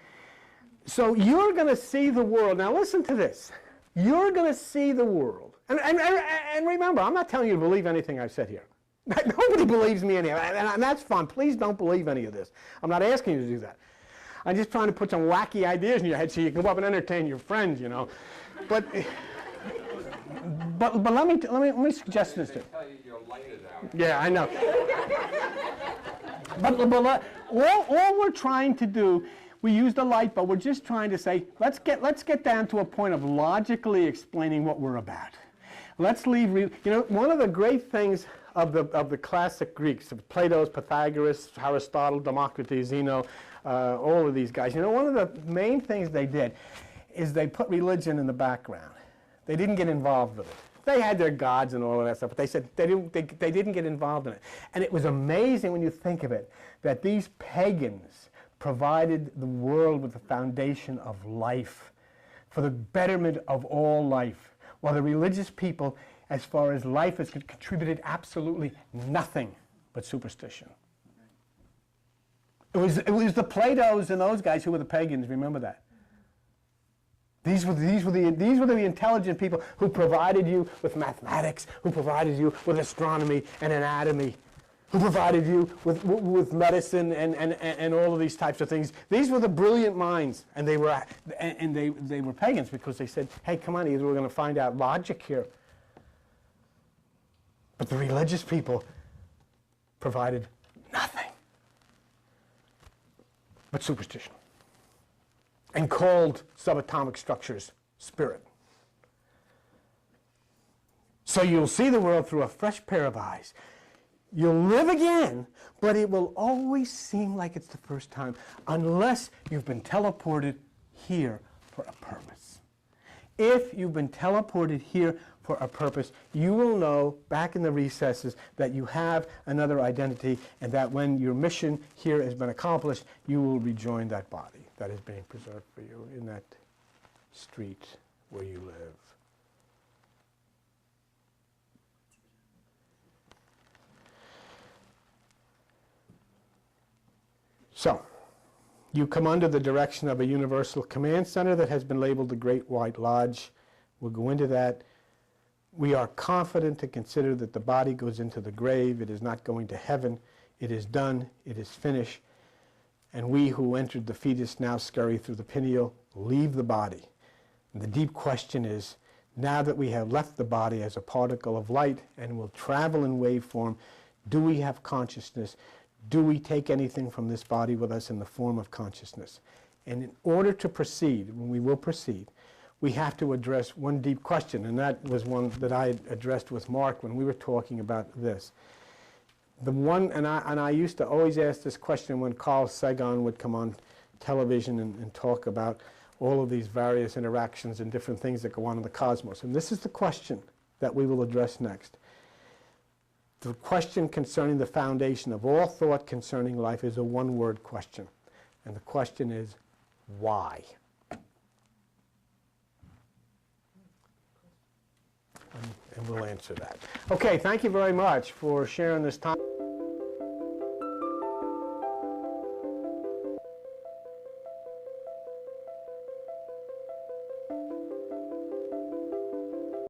So you're going to see the world. Now listen to this. You're going to see the world. And remember, I'm not telling you to believe anything I've said here. Nobody believes me anyhow, and that's fun. Please don't believe any of this. I'm not asking you to do that. I'm just trying to put some wacky ideas in your head so you can go up and entertain your friends, But let me suggest this to you. Your light is out. Yeah, I know. But all we're trying to do, we use the light, but we're just trying to say, let's get down to a point of logically explaining what we're about. Let's leave. One of the great things of the classic Greeks, of Plato's, Pythagoras, Aristotle, Democritus, Zeno, all of these guys. One of the main things they did is they put religion in the background. They didn't get involved with it. They had their gods and all of that stuff, but they said they didn't get involved in it. And it was amazing when you think of it, that these pagans provided the world with the foundation of life, for the betterment of all life, while the religious people, as far as life is contributed absolutely nothing but superstition. It was the Platos and those guys who were the pagans, remember that. These were the intelligent people who provided you with mathematics, who provided you with astronomy and anatomy, who provided you with medicine and all of these types of things. These were the brilliant minds, and they were pagans because they said, hey, come on, either we're going to find out logic here. But the religious people provided nothing but superstition, and called subatomic structures spirit. So you'll see the world through a fresh pair of eyes. You'll live again, but it will always seem like it's the first time, unless you've been teleported here for a purpose. If you've been teleported here for a purpose, you will know back in the recesses that you have another identity, and that when your mission here has been accomplished, you will rejoin that body that is being preserved for you in that street where you live. So, you come under the direction of a universal command center that has been labeled the Great White Lodge. We'll go into that. We are confident to consider that the body goes into the grave. It is not going to heaven. It is done. It is finished. And we who entered the fetus now scurry through the pineal, leave the body. And the deep question is, now that we have left the body as a particle of light and will travel in wave form, do we have consciousness? Do we take anything from this body with us in the form of consciousness? And in order to proceed, when we will proceed, we have to address one deep question, and that was one that I addressed with Mark when we were talking about this. The one, and I used to always ask this question when Carl Sagan would come on television and talk about all of these various interactions and different things that go on in the cosmos. And this is the question that we will address next. The question concerning the foundation of all thought concerning life is a one-word question. And the question is, why? And we'll answer that. Okay, thank you very much for sharing this time.